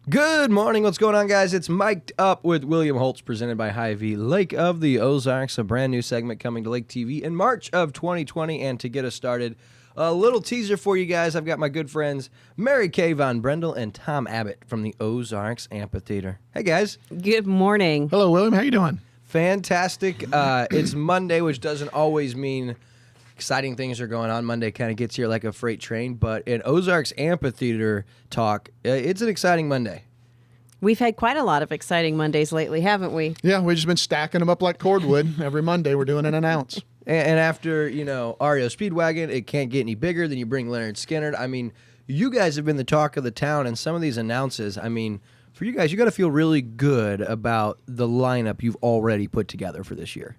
Good morning. What's going on, guys? It's Mic'd Up with William Holtz, presented by Hy-Vee Lake of the Ozarks, a brand new segment coming to Lake TV in March of 2020. And to get us started, a little teaser for you guys. I've got my good friends Mary Kay Von Brendel and Tom Abbett from the Ozarks Amphitheater. Hey, guys. Good morning. Hello, William. How you doing? Fantastic. It's Monday, which doesn't always mean exciting things are going on. Monday kind of gets here like a freight train, but in Ozarks Amphitheater talk, it's an exciting Monday. We've had quite a lot of exciting Mondays lately, haven't we? Yeah, we've just been stacking them up like cordwood. Every Monday we're doing an ounce. And after, REO Speedwagon, it can't get any bigger. Then you bring Lynyrd Skynyrd. I mean, you guys have been the talk of the town, and some of these announces, I mean, for you guys, you got to feel really good about the lineup you've already put together for this year.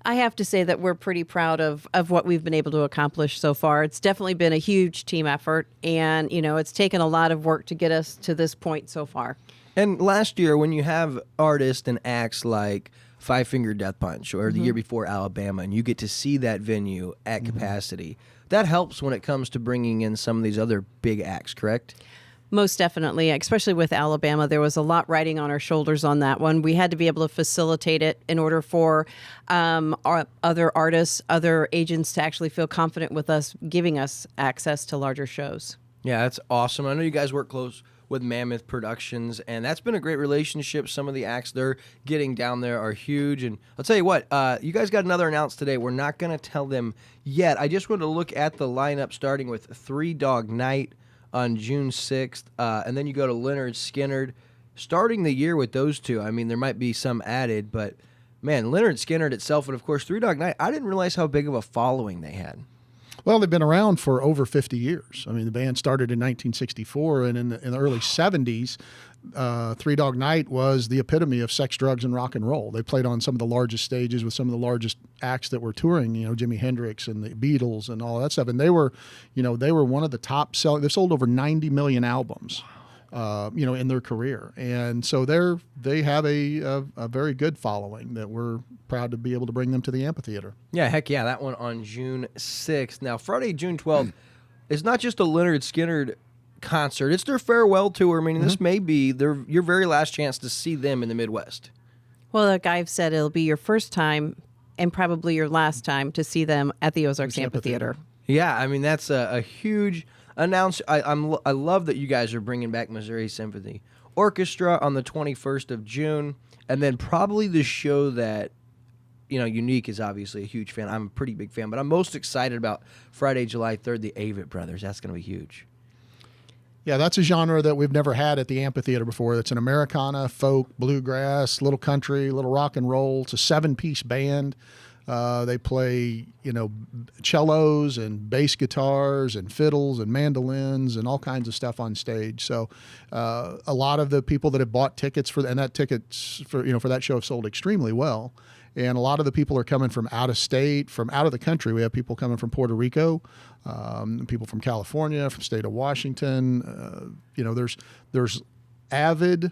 I have to say that we're pretty proud of what we've been able to accomplish so far. It's definitely been a huge team effort, and, it's taken a lot of work to get us to this point so far. And last year, when you have artists and acts like Five Finger Death Punch or the year before Alabama, and you get to see that venue at capacity, that helps when it comes to bringing in some of these other big acts, correct? Most definitely, especially with Alabama. There was a lot riding on our shoulders on that one. We had to be able to facilitate it in order for our other artists, other agents to actually feel confident with us, giving us access to larger shows. Yeah, that's awesome. I know you guys work close with Mammoth Productions, and that's been a great relationship. Some of the acts they're getting down there are huge. And I'll tell you what, you guys got another announce today. We're not going to tell them yet. I just wanted to look at the lineup, starting with Three Dog Night on June 6th, and then you go to Lynyrd Skynyrd, starting the year with those two. I mean, there might be some added, but man, Lynyrd Skynyrd itself, and of course Three Dog Night, I didn't realize how big of a following they had. Well, they've been around for over 50 years. I mean, the band started in 1964, and in the early 70s, Three Dog Night was the epitome of sex, drugs, and rock and roll. They played on some of the largest stages with some of the largest acts that were touring, Jimi Hendrix and the Beatles and all that stuff. And they were one of the top selling. They sold over 90 million albums, in their career. And so they have a very good following that we're proud to be able to bring them to the amphitheater. Yeah, heck yeah, that one on June 6th. Now, Friday, June 12th, is not just a Lynyrd Skynyrd concert. It's their farewell tour. I mean, this may be your very last chance to see them in the Midwest. Well, like I've said, it'll be your first time and probably your last time to see them at the Ozarks Amphitheater. Yeah, I mean, that's a huge announcement. I love that you guys are bringing back Missouri Symphony Orchestra on the 21st of June, and then probably the show that, Unique is obviously a huge fan. I'm a pretty big fan, but I'm most excited about Friday, July 3rd, the Avett Brothers. That's going to be huge. Yeah, that's a genre that we've never had at the amphitheater before. It's an Americana, folk, bluegrass, little country, little rock and roll. It's a 7-piece band. They play, cellos and bass guitars and fiddles and mandolins and all kinds of stuff on stage. So a lot of the people that have bought tickets for that tickets for that show have sold extremely well. And a lot of the people are coming from out of state, from out of the country. We have people coming from Puerto Rico, people from California, from the state of Washington. There's avid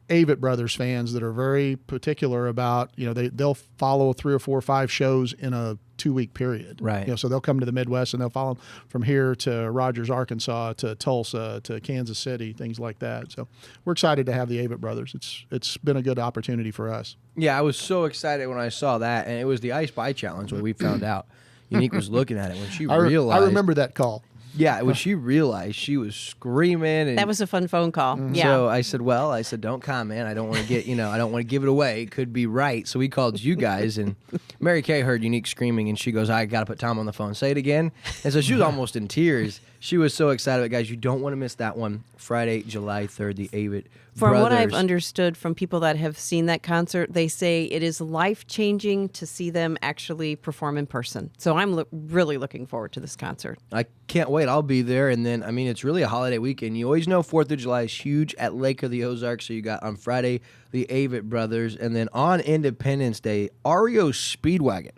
Avett Brothers fans that are very particular about, they'll follow 3 or 4 or 5 shows in a 2-week period. Right. So they'll come to the Midwest and they'll follow from here to Rogers, Arkansas, to Tulsa, to Kansas City, things like that. So we're excited to have the Avett Brothers. It's been a good opportunity for us. Yeah, I was so excited when I saw that, and it was the Ice Pie Challenge when we found out. Unique was looking at it when she realized. I remember that call. Yeah, when she realized, she was screaming. And that was a fun phone call. Yeah. So I said, don't comment. I don't want to get, I don't want to give it away. It could be right. So we called you guys, and Mary Kay heard Unique screaming, and she goes, I got to put Tom on the phone. Say it again. And so she was almost in tears. She was so excited. But guys, you don't want to miss that one. Friday, July 3rd, the Avett From Brothers. what I've understood from people that have seen that concert, they say it is life-changing to see them actually perform in person. So I'm really looking forward to this concert. I can't wait. I'll be there. And then, it's really a holiday weekend. You always know 4th of July is huge at Lake of the Ozarks. So you got on Friday, the Avett Brothers. And then on Independence Day, REO Speedwagon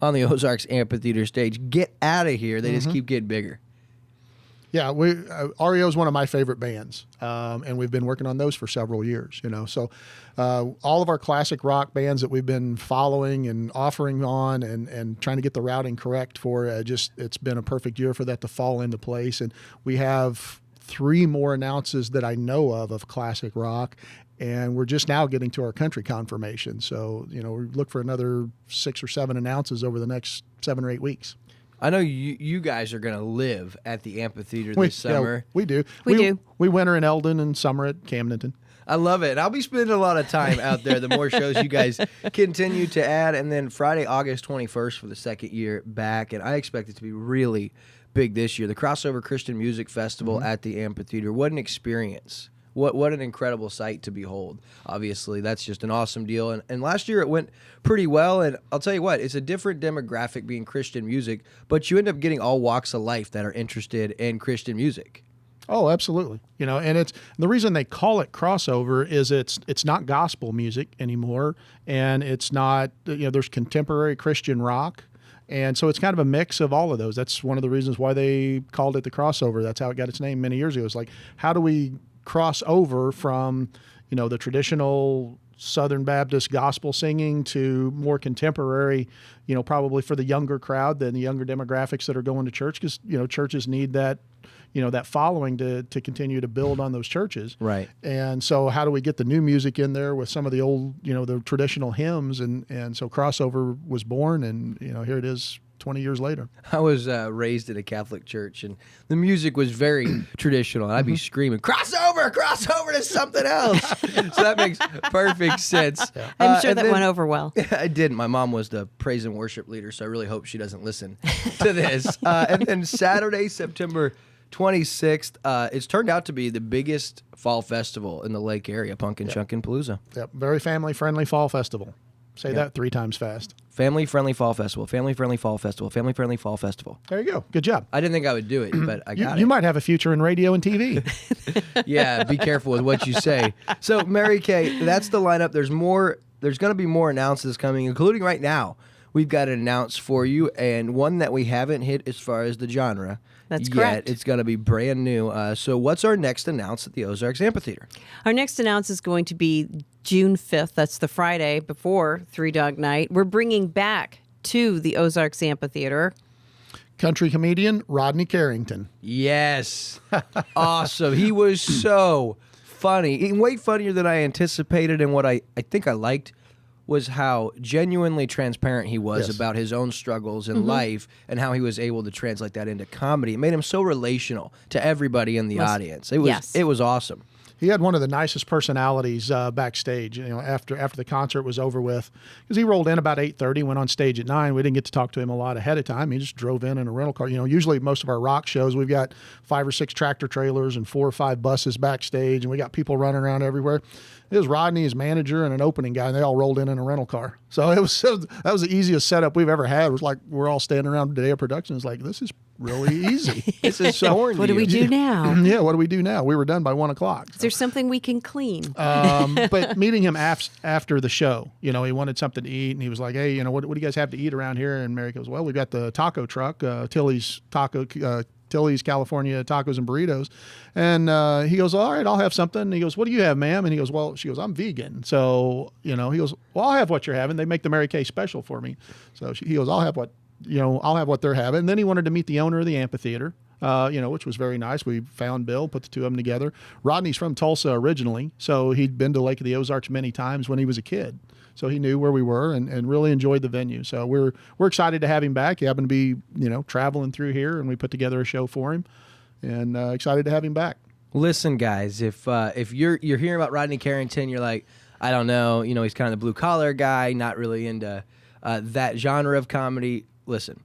on the Ozarks Amphitheater stage. Get out of here. They just keep getting bigger. Yeah, REO is one of my favorite bands, and we've been working on those for several years. So all of our classic rock bands that we've been following and offering on and trying to get the routing correct for, it's been a perfect year for that to fall into place. And we have 3 more announces that I know of classic rock. And we're just now getting to our country confirmation. So, we look for another 6 or 7 announces over the next 7 or 8 weeks. I know you guys are going to live at the amphitheater this summer. Yeah, we do. We do. We winter in Eldon and summer at Camdenton. I love it. I'll be spending a lot of time out there the more shows you guys continue to add. And then Friday, August 21st for the second year back. And I expect it to be really big this year. The Crossover Christian Music Festival at the amphitheater. What an experience. What an incredible sight to behold. Obviously, that's just an awesome deal. And last year it went pretty well. And I'll tell you what, it's a different demographic being Christian music, but you end up getting all walks of life that are interested in Christian music. Oh, absolutely. And it's the reason they call it crossover is it's not gospel music anymore, and it's not, there's contemporary Christian rock. And so it's kind of a mix of all of those. That's one of the reasons why they called it the crossover. That's how it got its name many years ago. It's like, how do we cross over from, the traditional Southern Baptist gospel singing to more contemporary, probably for the younger crowd than the younger demographics that are going to church, because, churches need that, that following to continue to build on those churches. Right. And so how do we get the new music in there with some of the old, the traditional hymns? And so crossover was born, and, here it is 20 years later. I was raised in a Catholic church, and the music was very traditional. And I'd be screaming, crossover to something else. So that makes perfect sense. Yeah. I'm sure that went over well. I didn't. My mom was the praise and worship leader, so I really hope she doesn't listen to this. And then Saturday, September 26th, it's turned out to be the biggest fall festival in the Lake area, Pumpkin Chunkin' Palooza. Yep, very family-friendly fall festival. Say that 3 times fast. Family-friendly fall festival, family-friendly fall festival, family-friendly fall festival. There you go. Good job. I didn't think I would do it, but I got it. You might have a future in radio and TV. Yeah, be careful with what you say. So, Mary Kay, that's the lineup. There's going to be more announcements coming, including right now. We've got an announce for you, and one that we haven't hit as far as the genre. That's correct. It's going to be brand new. So what's our next announce at the Ozarks Amphitheater? Our next announce is going to be June 5th. That's the Friday before Three Dog Night. We're bringing back to the Ozarks Amphitheater country comedian Rodney Carrington. Yes. Awesome. He was so funny. Way funnier than I anticipated, and what I think I liked was how genuinely transparent he was about his own struggles in life and how he was able to translate that into comedy. It made him so relational to everybody in the audience. It was awesome. He had one of the nicest personalities backstage. After the concert was over with, because he rolled in about 8:30, went on stage at 9. We didn't get to talk to him a lot ahead of time. He just drove in a rental car. Usually most of our rock shows, we've got 5 or 6 tractor trailers and 4 or 5 buses backstage, and we got people running around everywhere. It was Rodney, his manager, and an opening guy, and they all rolled in a rental car. So that was the easiest setup we've ever had. It was like we're all standing around the day of production. It's like, this is really easy. This is so What do we do now? Yeah, what do we do now? We were done by 1 o'clock. Is there something we can clean? But meeting him after the show, he wanted something to eat, and he was like, hey, what do you guys have to eat around here? And Mary goes, well, we got the taco truck, Tilly's California Tacos and Burritos. And he goes, all right, I'll have something. And he goes, what do you have, ma'am? And he goes, well, she goes, I'm vegan. So, he goes, well, I'll have what you're having. They make the Mary Kay special for me. So he goes, I'll have what they're having. And then he wanted to meet the owner of the amphitheater, which was very nice. We found Bill, put the 2 of them together. Rodney's from Tulsa originally, so he'd been to Lake of the Ozarks many times when he was a kid. So he knew where we were and really enjoyed the venue. So we're excited to have him back. He happened to be, traveling through here, and we put together a show for him, and excited to have him back. Listen, guys, if you're hearing about Rodney Carrington, you're like, I don't know, he's kind of the blue collar guy, not really into that genre of comedy. Listen,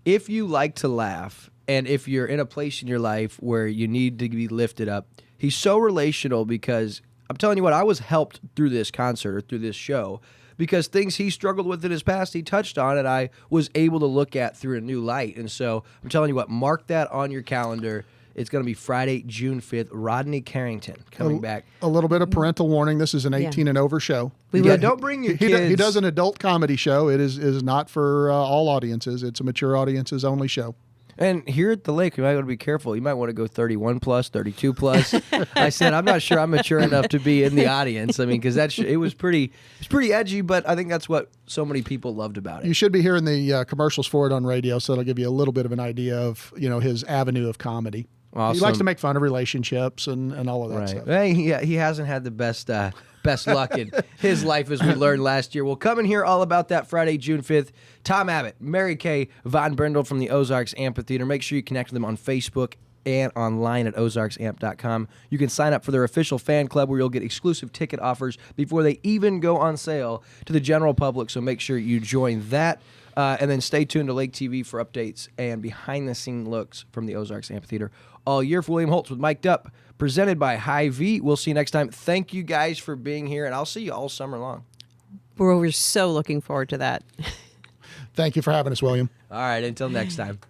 if you like to laugh, and if you're in a place in your life where you need to be lifted up, he's so relational, because I'm telling you what, I was helped through this concert or through this show, because things he struggled with in his past, he touched on, and I was able to look at through a new light. And so I'm telling you what, mark that on your calendar. It's going to be Friday, June 5th. Rodney Carrington coming back. A little bit of parental warning. This is an 18 and over show. Don't bring your kids. He does an adult comedy show. It is not for all audiences. It's a mature audiences only show. And here at the lake, you might want to be careful. You might want to go 31 plus, 32 plus. I said, I'm not sure I'm mature enough to be in the audience. I mean, because it was pretty edgy, but I think that's what so many people loved about it. You should be hearing the commercials for it on radio, so it'll give you a little bit of an idea of his avenue of comedy. He likes to make fun of relationships and all of that Right. stuff. Hey, he hasn't had the best luck in his life, as we learned last year. We'll come and hear all about that Friday, June 5th. Tom Abbett, Mary Kay, Von Brendel from the Ozarks Amphitheater. Make sure you connect with them on Facebook and online at ozarksamp.com. You can sign up for their official fan club where you'll get exclusive ticket offers before they even go on sale to the general public, so make sure you join that. And then stay tuned to Lake TV for updates and behind-the-scene looks from the Ozarks Amphitheater all year. For William Holtz with Mic'd Up, presented by Hy-Vee. We'll see you next time. Thank you guys for being here, and I'll see you all summer long. We're so looking forward to that. Thank you for having us, William. All right, until next time.